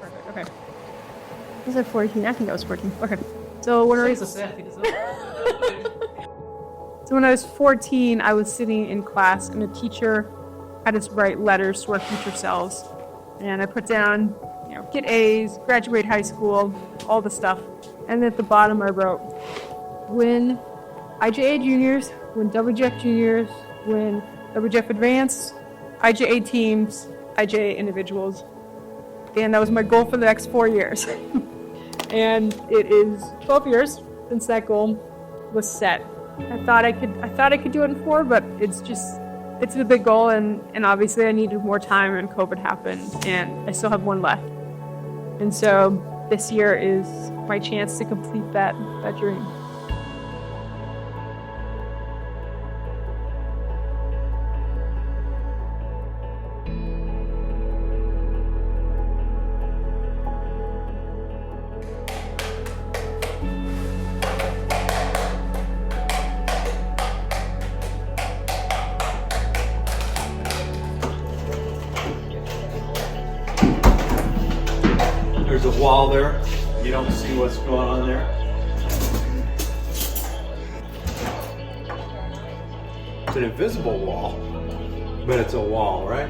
Perfect, okay. Was it 14? I think I was 14. Okay. So when I was... So when I was 14, I was sitting in class and a teacher had us write letters to our future selves. And I put down, get A's, graduate high school, all the stuff. And at the bottom I wrote, win IJA juniors, win WJF juniors, win WJF advanced, IJA teams, IJA individuals. And that was my goal for the next 4 years. And it is 12 years since that goal was set. I thought I could do it in 4, but it's a big goal, and obviously I needed more time and COVID happened, and I still have 1 left. And so this year is my chance to complete that dream. There's a wall there. You don't see what's going on there. It's an invisible wall, but it's a wall, right?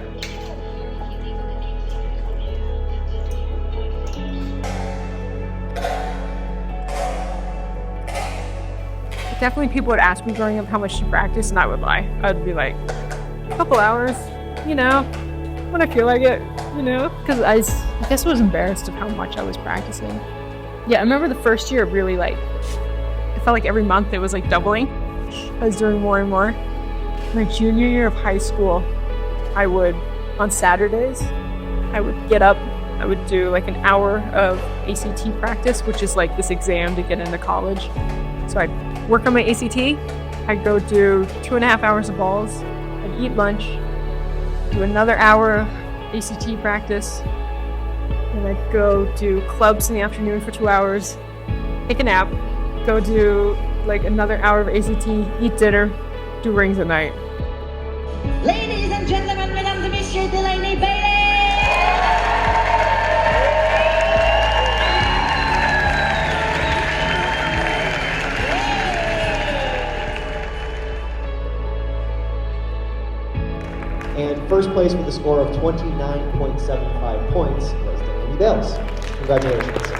Definitely people would ask me growing up how much to practice, and I would lie. I'd be like, a couple hours, when I feel like it, because I guess I was embarrassed of how much I was practicing. Yeah, I remember the first year really it felt like every month it was like doubling. I was doing more and more. My junior year of high school, on Saturdays, I would get up, I would do like an hour of ACT practice, which is like this exam to get into college. So I'd work on my ACT, I'd go do 2.5 hours of balls, I'd eat lunch, do another hour of ACT practice, and I'd go do clubs in the afternoon for 2 hours, take a nap, go do like another hour of ACT, eat dinner, do rings at night. Ladies and gentlemen, Mesdames et Messieurs, Delaney Bailey! And first place with a score of 29.75 points was Delaney Bayless. Congratulations.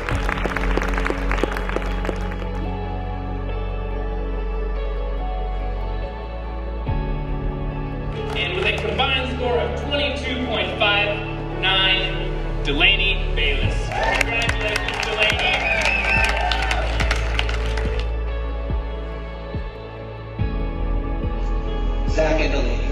And with a combined score of 22.59, Delaney Bayless. Congratulations, Delaney. Zach and Delaney.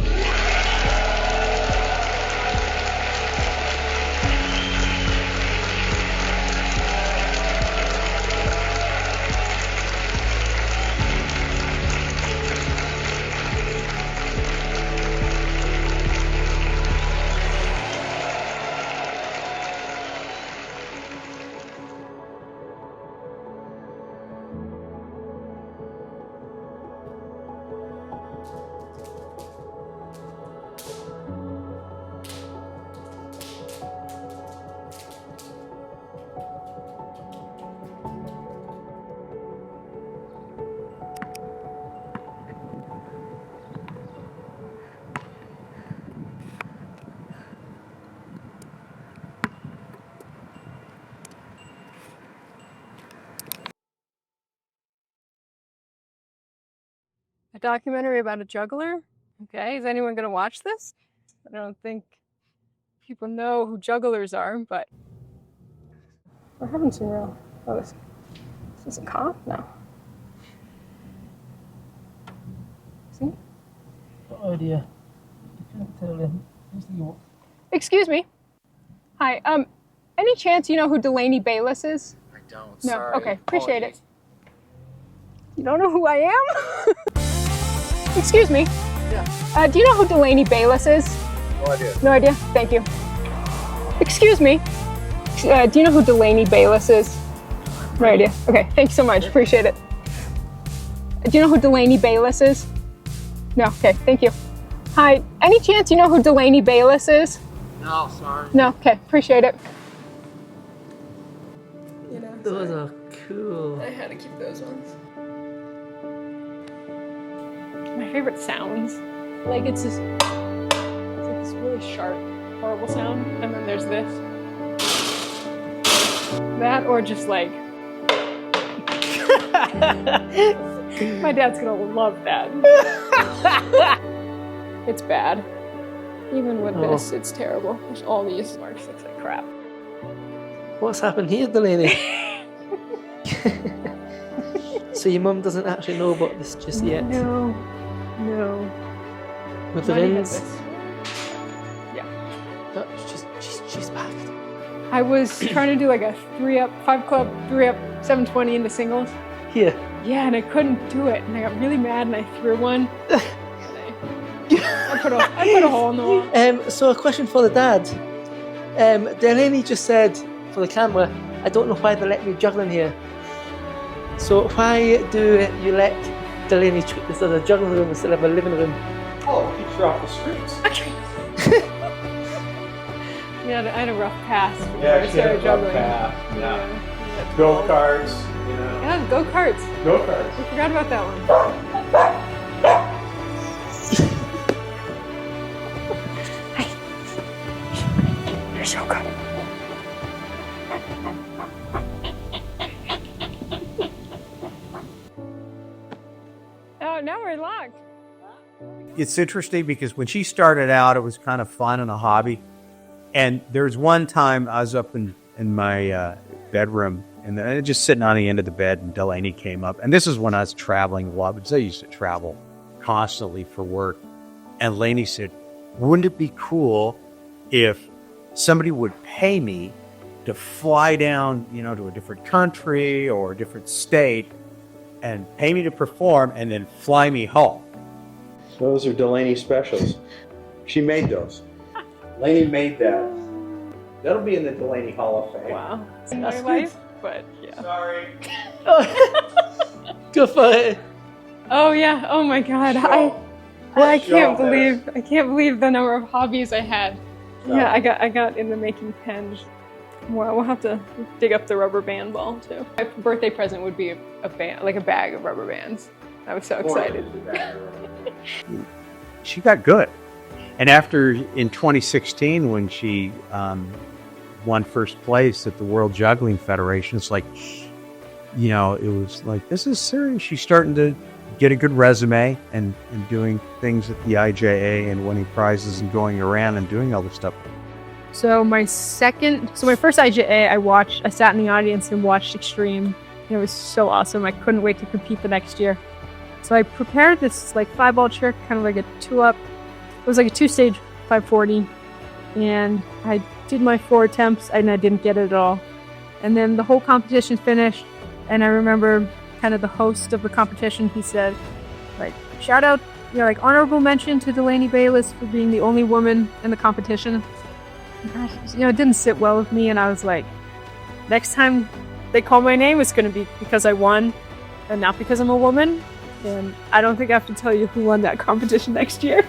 A documentary about a juggler? Okay, is anyone gonna watch this? I don't think people know who jugglers are, but we're having some real... Oh, is this a cop? No. See? Oh dear. I can't tell him. Excuse me. Hi, any chance you know who Delaney Bayless is? I don't, No, sorry. okay, appreciate Apologies. it. You don't know who I am? Excuse me. Yeah. Do you know who Delaney Bayless is? No idea. No idea? Thank you. Excuse me. Do you know who Delaney Bayless is? No idea. Okay, thanks so much. Appreciate it. Do you know who Delaney Bayless is? No, okay, thank you. Hi. Any chance you know who Delaney Bayless is? No, sorry. No. Okay. Appreciate it. You know, Those are cool. I had to keep those ones. My favorite sounds, like it's like this really sharp, horrible sound, and then there's this. That or just like. My dad's gonna love that. It's bad. Even with this, it's terrible. There's all these marks. Looks like crap. What's happened here, Delaney? So your mum doesn't actually know about this just yet? No. With the Maddie had rings? this. Yeah. Oh, she's back. I was trying to do like a 3-up, 5 club, 3-up, 720 into singles. Here. Yeah, and I couldn't do it, and I got really mad, and I threw one. I put a hole in the wall. So a question for the dad. Delaney just said for the camera, I don't know why they let me juggling here. So why do you let Delaney treat this as a juggling room instead of a living room? Oh, it keeps her off the streets. Yeah, I had a rough pass before Yeah, I she had started a juggling. rough path. Yeah. Yeah. Go-karts, you know. Yeah, go-karts. Go-karts. I forgot about that one. You're so good. Oh, now we're locked. It's interesting because when she started out, it was kind of fun and a hobby. And there's one time I was up in my bedroom and then just sitting on the end of the bed, and Delaney came up. And this is when I was traveling a lot, because I used to travel constantly for work. And Lainey said, wouldn't it be cool if somebody would pay me to fly down, to a different country or a different state and pay me to perform and then fly me home? Those are Delaney specials. She made those. Lainey made that. That'll be in the Delaney Hall of Fame. Wow. It's my life, but yeah. Sorry. Go for it. Oh yeah. Oh my God. I can't believe the number of hobbies I had. Yeah, I got in the making pen. Well, we'll have to dig up the rubber band ball too. My birthday present would be a band, like a bag of rubber bands. I was so excited. She got good. And after, in 2016, when she won first place at the World Juggling Federation, it's like, it was like, this is serious. She's starting to get a good resume and doing things at the IJA and winning prizes and going around and doing all this stuff. So my first IJA, I sat in the audience and watched Extreme. It was so awesome. I couldn't wait to compete the next year. So I prepared this like 5-ball trick, kind of like a 2-up. It was like a 2-stage 540. And I did my 4 attempts and I didn't get it at all. And then the whole competition finished. And I remember kind of the host of the competition, he said, like, shout out, like honorable mention to Delaney Bayless for being the only woman in the competition. It didn't sit well with me, and I was like, next time they call my name, it's going to be because I won and not because I'm a woman. And I don't think I have to tell you who won that competition next year.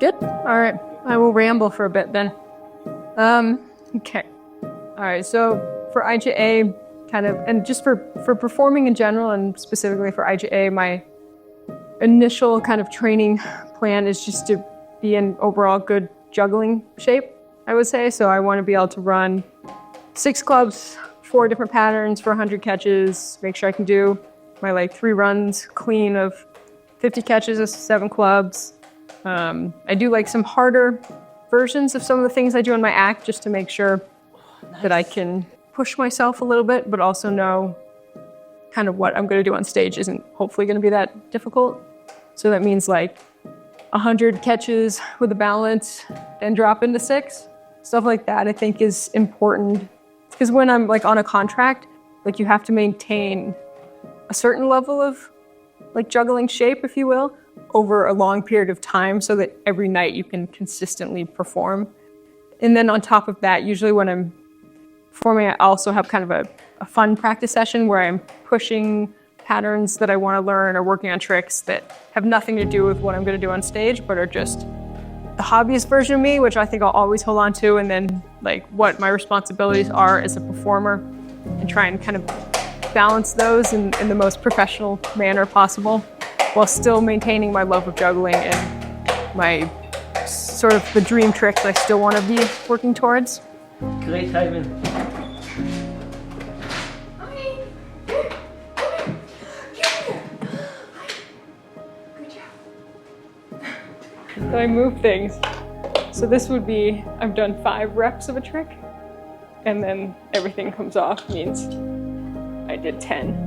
Good. All right. I will ramble for a bit then. Okay. All right. So for IJA, and just for performing in general and specifically for IJA, my initial kind of training plan is just to be in overall good juggling shape, I would say. So I want to be able to run 6 clubs, 4 different patterns for 100 catches, make sure I can do my 3 runs clean of 50 catches of 7 clubs. I do like some harder versions of some of the things I do in my act just to make sure that I can push myself a little bit, but also know kind of what I'm going to do on stage isn't hopefully going to be that difficult. So that means like 100 catches with a balance and drop into 6. Stuff like that I think is important. Because when I'm like on a contract, like you have to maintain a certain level of like juggling shape, if you will, over a long period of time so that every night you can consistently perform. And then on top of that, usually when I'm performing, I also have kind of a fun practice session where I'm pushing patterns that I want to learn or working on tricks that have nothing to do with what I'm going to do on stage, but are just the hobbyist version of me, which I think I'll always hold on to, and then like what my responsibilities are as a performer and try and kind of balance those in the most professional manner possible while still maintaining my love of juggling and my sort of the dream tricks I still want to be working towards. Great timing. So I move things. So this would be, I've done 5 reps of a trick, and then everything comes off means I did 10.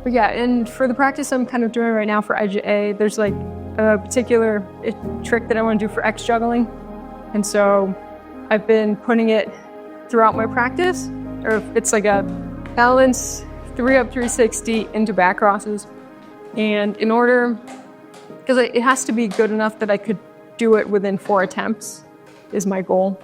But yeah, and for the practice I'm kind of doing right now for IJA, there's like a particular trick that I want to do for X juggling. And so I've been putting it throughout my practice, or it's like a balance 3 up 360 into back crosses. And in order, because it has to be good enough that I could do it within 4 attempts is my goal.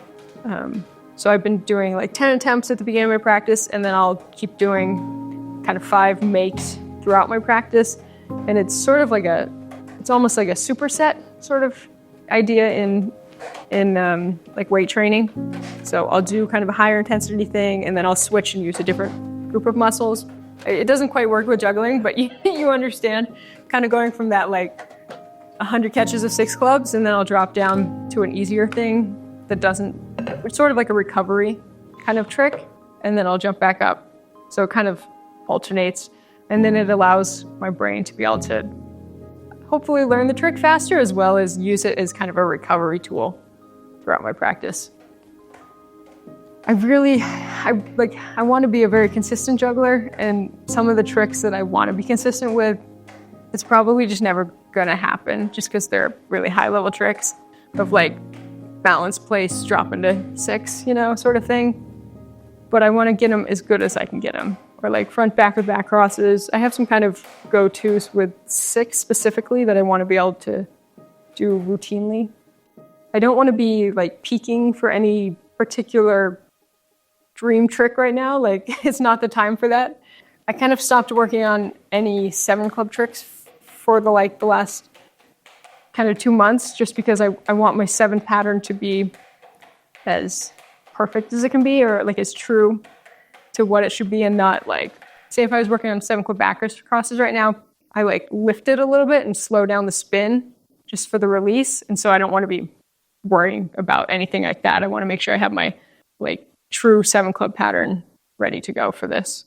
So I've been doing like 10 attempts at the beginning of my practice, and then I'll keep doing kind of 5 makes throughout my practice. And it's sort of like it's almost like a superset sort of idea in like weight training. So I'll do kind of a higher intensity thing, and then I'll switch and use a different group of muscles. It doesn't quite work with juggling, but you understand, kind of going from that like 100 catches of 6 clubs, and then I'll drop down to an easier thing that doesn't, it's sort of like a recovery kind of trick, and then I'll jump back up. So it kind of alternates, and then it allows my brain to be able to hopefully learn the trick faster, as well as use it as kind of a recovery tool throughout my practice. I want to be a very consistent juggler, and some of the tricks that I want to be consistent with, it's probably just never gonna happen just because they're really high level tricks of like balance place, drop into 6, sort of thing. But I want to get them as good as I can get them. Or like front back with back crosses. I have some kind of go-tos with 6 specifically that I want to be able to do routinely. I don't want to be like peaking for any particular dream trick right now. Like it's not the time for that. I kind of stopped working on any 7 club tricks for the last kind of 2 months, just because I want my 7 pattern to be as perfect as it can be, or like as true to what it should be, and not like, say if I was working on 7 club back crosses right now, I like lift it a little bit and slow down the spin just for the release. And so I don't want to be worrying about anything like that. I want to make sure I have my like true 7 club pattern ready to go for this.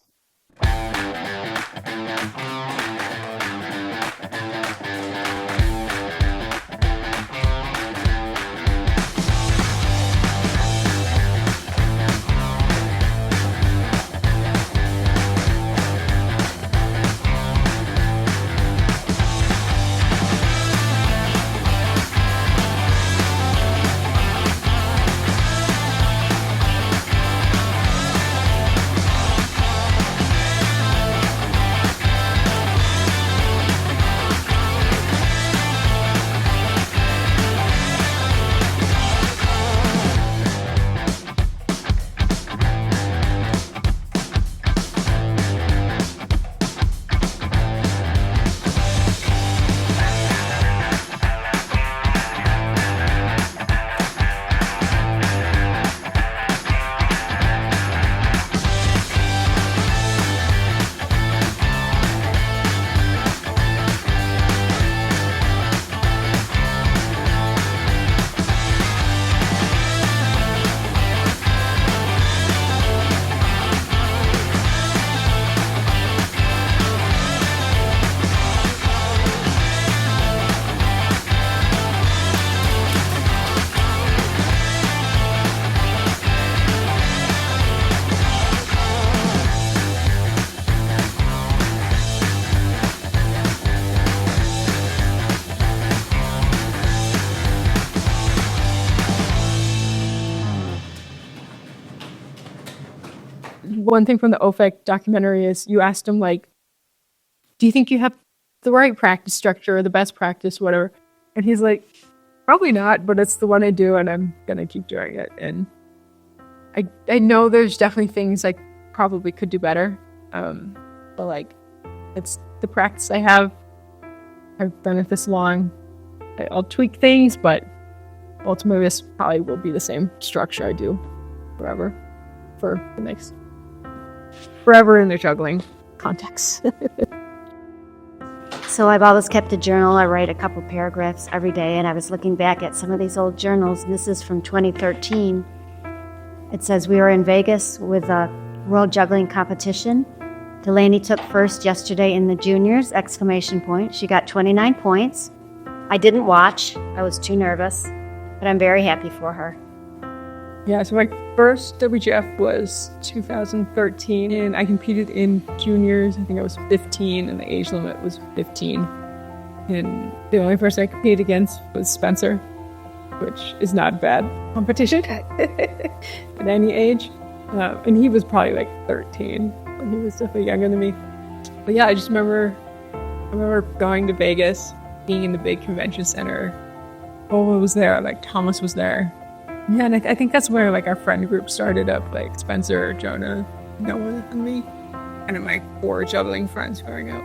one thing from the OFEC documentary is you asked him, like, do you think you have the right practice structure or the best practice, whatever? And he's like, probably not, but it's the one I do, and I'm going to keep doing it. And I know there's definitely things I probably could do better, but, like, it's the practice I have. I've done it this long. I'll tweak things, but ultimately this probably will be the same structure I do forever for the next forever in the juggling context. So I've always kept a journal. I write a couple paragraphs every day, and I was looking back at some of these old journals, and this is from 2013. It says, we were in Vegas with a world juggling competition. Delaney took first yesterday in the juniors, ! She got 29 points. I didn't watch. I was too nervous, but I'm very happy for her. Yeah, so my first WGF was 2013, and I competed in juniors. I think I was 15, and the age limit was 15. And the only person I competed against was Spencer, which is not bad competition at any age. And he was probably like 13. He was definitely younger than me. But yeah, I remember going to Vegas, being in the big convention center. Boba was there, like Thomas was there. Yeah, and I think that's where like our friend group started up, like Spencer, Jonah, Noah, and me. And my 4 juggling friends growing up.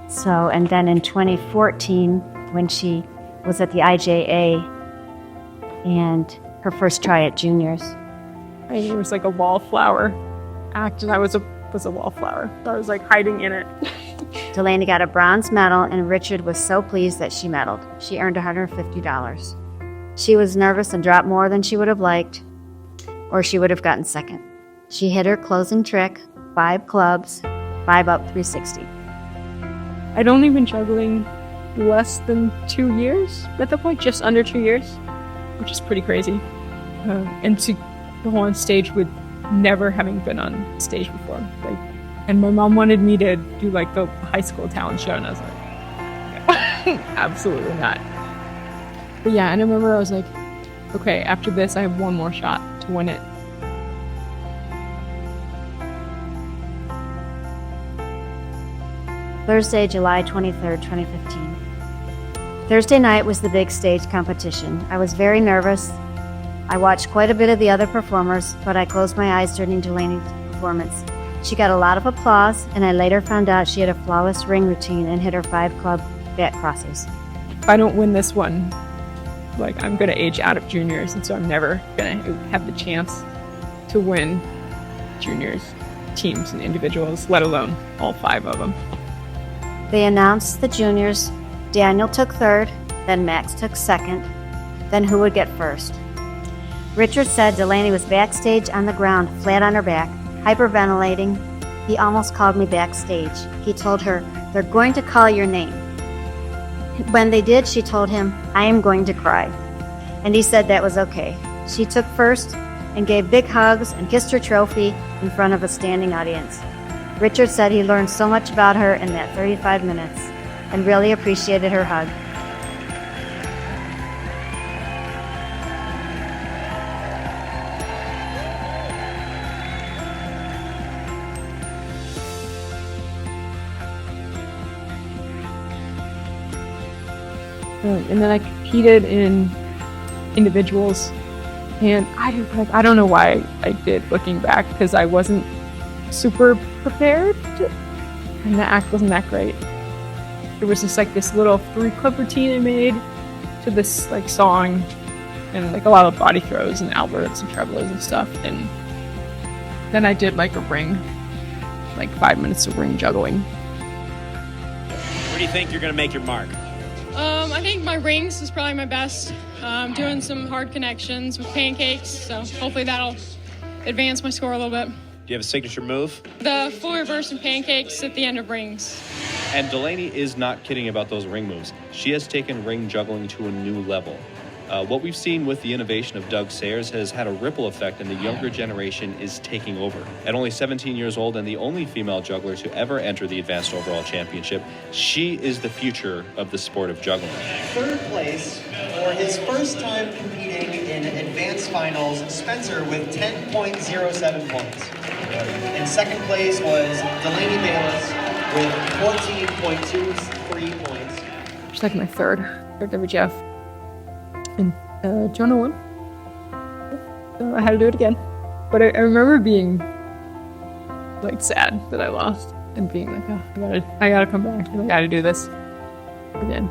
So, and then in 2014, when she was at the IJA and her first try at juniors. It was like a wallflower act, and I was a wallflower. I was like hiding in it. Delaney got a bronze medal, and Richard was so pleased that she medaled. She earned $150. She was nervous and dropped more than she would have liked, or she would have gotten second. She hit her closing trick, 5 clubs, 5 up 360. I'd only been juggling less than 2 years at that point, just under 2 years, which is pretty crazy. And to go on stage with never having been on stage before. Like, and my mom wanted me to do like the high school talent show, and I was like, absolutely not. But yeah, and I remember I was like, okay, after this, I have one more shot to win it. Thursday, July 23rd, 2015. Thursday night was the big stage competition. I was very nervous. I watched quite a bit of the other performers, but I closed my eyes during Delaney's performance. She got a lot of applause, and I later found out she had a flawless ring routine and hit her 5 club back crosses. If I don't win this one, like, I'm gonna age out of juniors, and so I'm never gonna have the chance to win juniors, teams, and individuals, let alone all 5 of them. They announced the juniors. Daniel took third, then Max took second, then who would get first. Richard said Delaney was backstage on the ground, flat on her back, hyperventilating. He almost called me backstage. He told her, "They're going to call your name." When they did, she told him, "I am going to cry." And he said that was okay. She took first and gave big hugs and kissed her trophy in front of a standing audience. Richard said he learned so much about her in that 35 minutes and really appreciated her hug. And then I competed in individuals, and I don't know why I did, looking back, because I wasn't super prepared, and the act wasn't that great. There was just like this little 3-clip routine I made to this like song, and like a lot of body throws and Alberts and trebles and stuff, and then I did like a ring, like 5 minutes of ring juggling. Where do you think you're gonna make your mark? I think my rings is probably my best. Doing some hard connections with pancakes, so hopefully that'll advance my score a little bit. Do you have a signature move? The full reverse and pancakes at the end of rings. And Delaney is not kidding about those ring moves. She has taken ring juggling to a new level. What we've seen with the innovation of Doug Sayers has had a ripple effect, and the younger generation is taking over. At only 17 years old and the only female juggler to ever enter the Advanced Overall Championship, she is the future of the sport of juggling. Third place for his first time competing in advanced finals, Spencer with 10.07 points. In second place was Delaney Bayless with 14.23 points. It's like my third WGF. And Jonah won. So I had to do it again. But I remember being like sad that I lost and being like, oh, I gotta come back. I gotta do this again.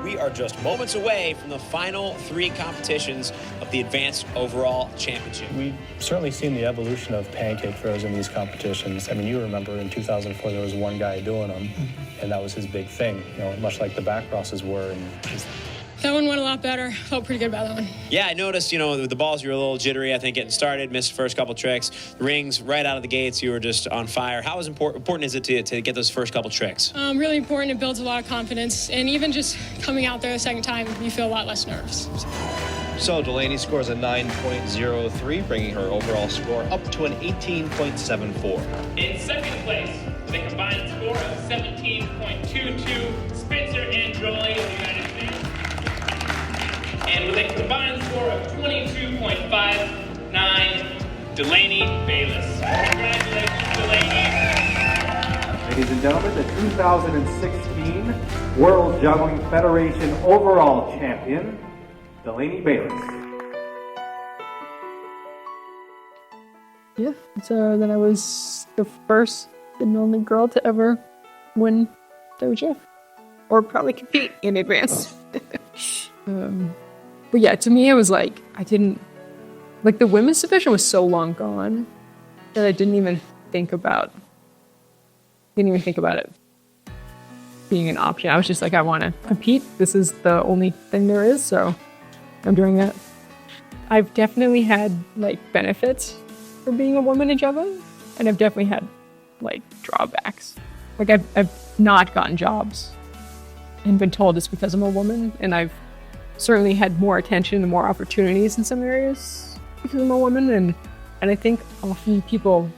We are just moments away from the final 3 competitions of the Advanced Overall Championship. We've certainly seen the evolution of pancake throws in these competitions. I mean, you remember in 2004 there was one guy doing them, and that was his big thing, you know, much like the back crosses were. And That one went a lot better. Felt pretty good about that one. Yeah, I noticed, you know, the balls, you were a little jittery, I think, getting started, missed the first couple tricks. Rings, right out of the gates, you were just on fire. How important is it to get those first couple tricks? Really important. It builds a lot of confidence. And even just coming out there the second time, you feel a lot less nerves. So Delaney scores a 9.03, bringing her overall score up to an 18.74. In second place, with a combined score of 17.22, Spencer Androli of the United States. And with a combined score of 22.59, Delaney Bayless. Congratulations, Delaney. Ladies and gentlemen, the 2016 World Juggling Federation overall champion, Delaney Bayless. Yeah, so then I was the first and only girl to ever win WGF. Or probably compete in advance. But yeah, to me it was like, I didn't, like the women's division was so long gone that I didn't even think about it being an option. I was just like, I want to compete. This is the only thing there is, so I'm doing that. I've definitely had like benefits for being a woman in juggling, and I've definitely had like drawbacks. Like I've not gotten jobs and been told it's because I'm a woman, and I've certainly had more attention and more opportunities in some areas because I'm a woman, and I think often people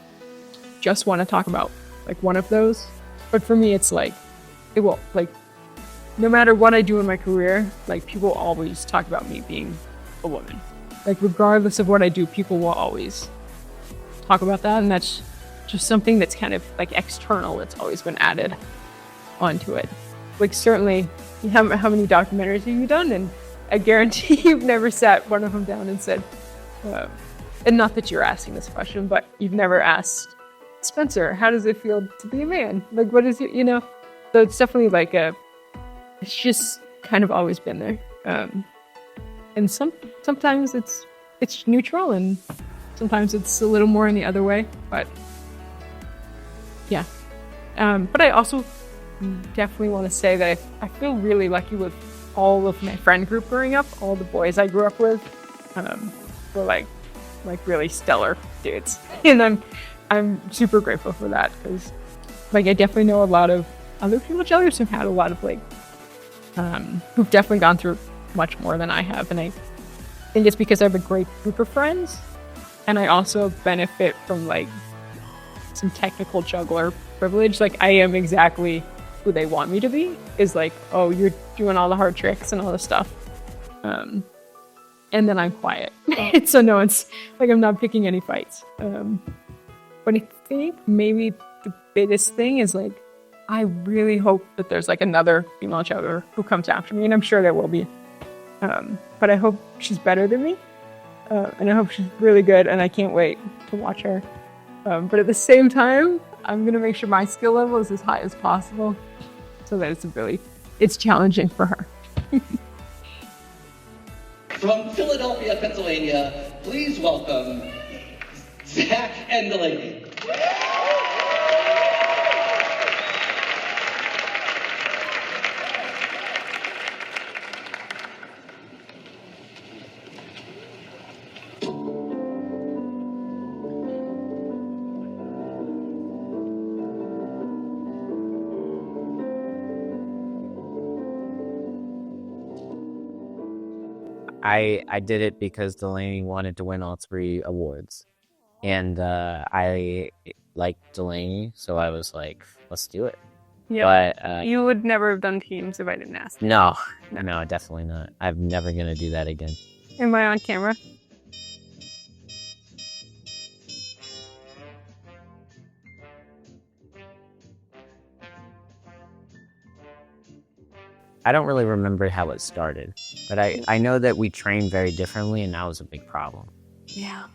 just want to talk about like one of those. But for me, it's like, it will, like, no matter what I do in my career, like people always talk about me being a woman. Like regardless of what I do, people will always talk about that, and that's just something that's kind of like external that's always been added onto it. Like certainly, how many documentaries have you done? And I guarantee you've never sat one of them down and said, and not that you're asking this question, but you've never asked, Spencer, how does it feel to be a man? Like, what is it, you know? So it's definitely like it's just kind of always been there. And sometimes it's neutral, and sometimes it's a little more in the other way, but yeah. But I also definitely want to say that I feel really lucky with all of my friend group growing up. All the boys I grew up with were like really stellar dudes, and I'm super grateful for that, because like I definitely know a lot of other people jugglers who've had a lot of like who've definitely gone through much more than I have, and I think it's because I have a great group of friends, and I also benefit from like some technical juggler privilege. Like I am exactly who they want me to be, is like, oh, you're doing all the hard tricks and all the stuff, and then I'm quiet. So no, it's like I'm not picking any fights. But I think maybe the biggest thing is like, I really hope that there's like another female juggler who comes after me, and I'm sure there will be. But I hope she's better than me, and I hope she's really good, and I can't wait to watch her. But at the same time, I'm gonna make sure my skill level is as high as possible, so that it's challenging for her. From Philadelphia, Pennsylvania, please welcome Zach and Delaney. I did it because Delaney wanted to win all 3 awards. And I like Delaney, so I was like, let's do it. Yeah. But You would never have done teams if I didn't ask. no, definitely not. I'm never gonna do that again. Am I on camera? I don't really remember how it started, but I know that we trained very differently, and that was a big problem. Yeah.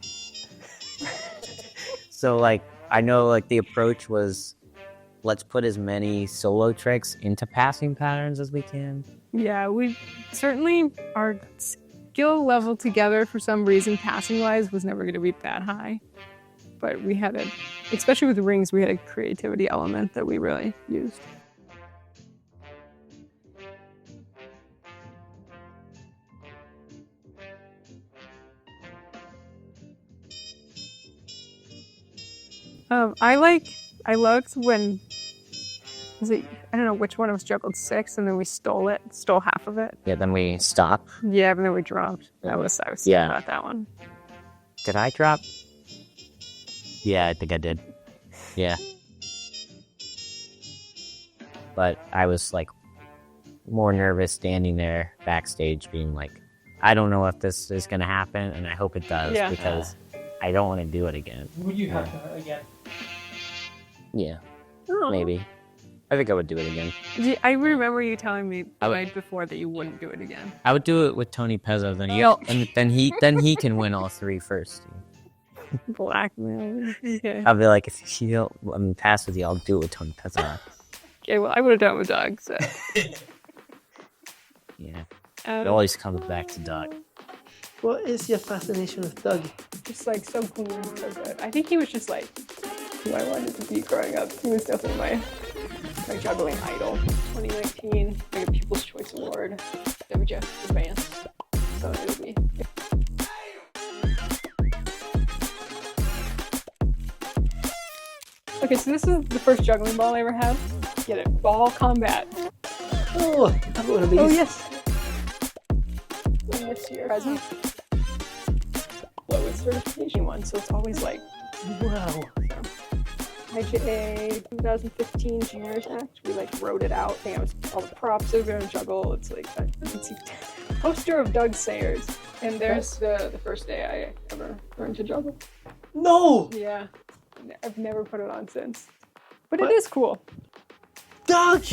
So like, I know like the approach was, let's put as many solo tricks into passing patterns as we can. Yeah, we certainly, our skill level together for some reason, passing wise, was never going to be that high. But we had a, especially with the rings, we had a creativity element that we really used. I loved when, I don't know which one of us juggled 6 and then we stole half of it. Yeah, then we stop. Yeah, and then we dropped. I was sad about that one. Did I drop? Yeah, I think I did. Yeah. But I was like more nervous standing there backstage being like, I don't know if this is going to happen and I hope it does because I don't want to do it again. Would you have done it again? Yeah, maybe. I think I would do it again. I remember you telling me the night before that you wouldn't do it again. I would do it with Tony Pezzo, then he can win all 3 first. Blackmail. Yeah. I'll be like, if I'm past with you, I'll do it with Tony Pezzo. Okay, well, I would have done it with Doug, so. Yeah. It always comes back to Doug. What is your fascination with Doug? Just like so cool and so good. I think he was just like who I wanted to be growing up. He was definitely my juggling idol. 2019, like a People's Choice Award, WJF Advanced. So it would be. Okay, so this is the first juggling ball I ever had. Get it, Ball Combat. Oh, I've got one of these. Oh yes. This year present. Lowest certification one, so it's always like, wow. So, IJA 2015 Juniors Act. We like wrote it out. I think it was all the props are gonna juggle. It's like you can see poster of Doug Sayers, and there's the first day I ever learned to juggle. No. Yeah, I've never put it on since, but it is cool. Doug.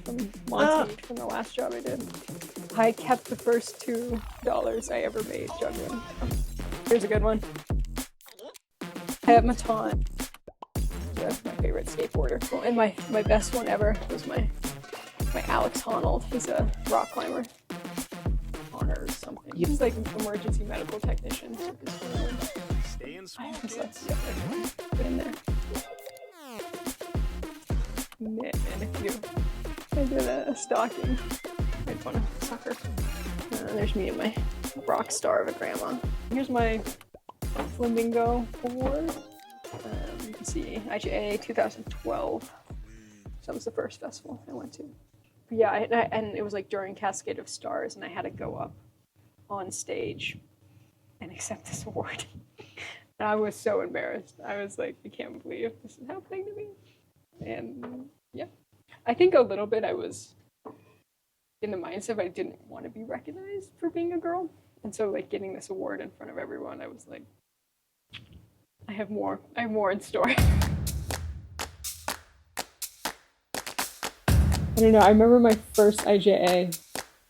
From Monty from the last job I did. I kept the first $2 I ever made juggling. Here's a good one. I have Matan. That's my favorite skateboarder. Well, and my best one ever was my Alex Honnold. He's a rock climber. Honor or something. He's like an emergency medical technician. Stay in small kids. Put in there. Man, I did a stocking. Made fun of sucker. There's me and my rock star of a grandma. Here's my Flamingo Award. You can see IJA 2012. So that was the first festival I went to. But yeah, and it was like during Cascade of Stars, and I had to go up on stage and accept this award. And I was so embarrassed. I was like, I can't believe this is happening to me. And yeah, I think a little bit I was in the mindset I didn't want to be recognized for being a girl. And so like getting this award in front of everyone, I was like, I have more in store. I don't know, I remember my first IJA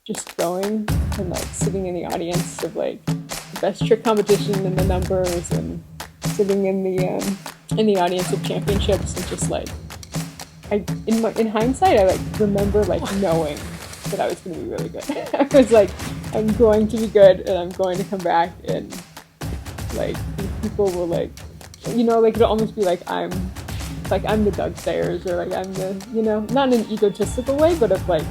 just going and like sitting in the audience of like the best trick competition and the numbers, and sitting in the audience of championships, and just like in hindsight I like remember like knowing that I was going to be really good. I was like, I'm going to be good and I'm going to come back, and like people will like, you know, like it'll almost be like I'm the Doug Sayers, or like I'm the, you know, not in an egotistical way, but of like,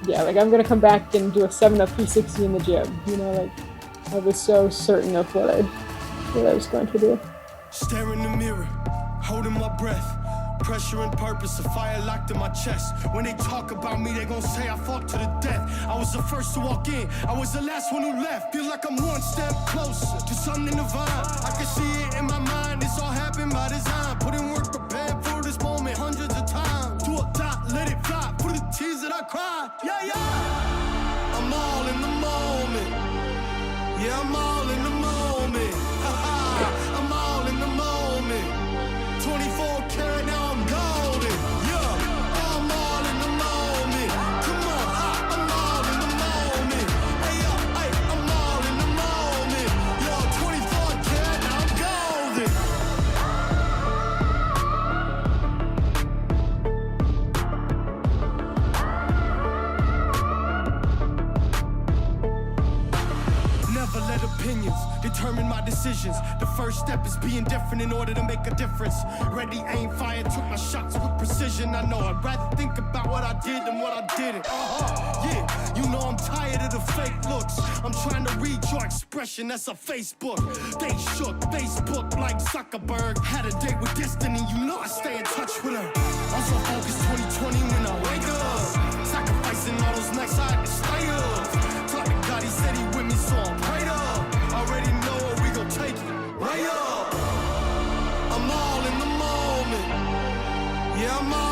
yeah, like I'm going to come back and do a 7-up 360 in the gym, you know, like I was so certain of what I was going to do. Stare in the mirror, holding my breath. Pressure and purpose, a fire locked in my chest. When they talk about me, they gon' say I fought to the death. I was the first to walk in, I was the last one who left. Feel like I'm one step closer to something divine. I can see it in my mind, it's all happened by design. Put in work, prepared for this moment hundreds of times. To a dot, let it fly, for the tears that I cried. Yeah, yeah. I'm all in the moment. Yeah, I'm all in the moment. I'm all in the moment. 24 karat, now I'm golden. Yeah, I'm all in the moment. Come on, I'm all in the moment. Hey, hey, I'm all in the moment. Yo, 24 karat, now I'm golden. Never let opinions determine my decisions. The first step is being different in order to make a difference. Ready, aim, fire, took my shots with precision. I know I'd rather think about what I did than what I didn't. Yeah, you know I'm tired of the fake looks. I'm trying to read your expression, that's a Facebook. They shook, Facebook like Zuckerberg. Had a date with destiny, you know I stay in touch with her. I'm so focused 2020 when I wake up. Sacrificing all those nights I had to stay up. Talk to God, he said he with me, so I'm prayed up. Already know where we gon' take it, right up. I'm all in the moment. Yeah, I'm all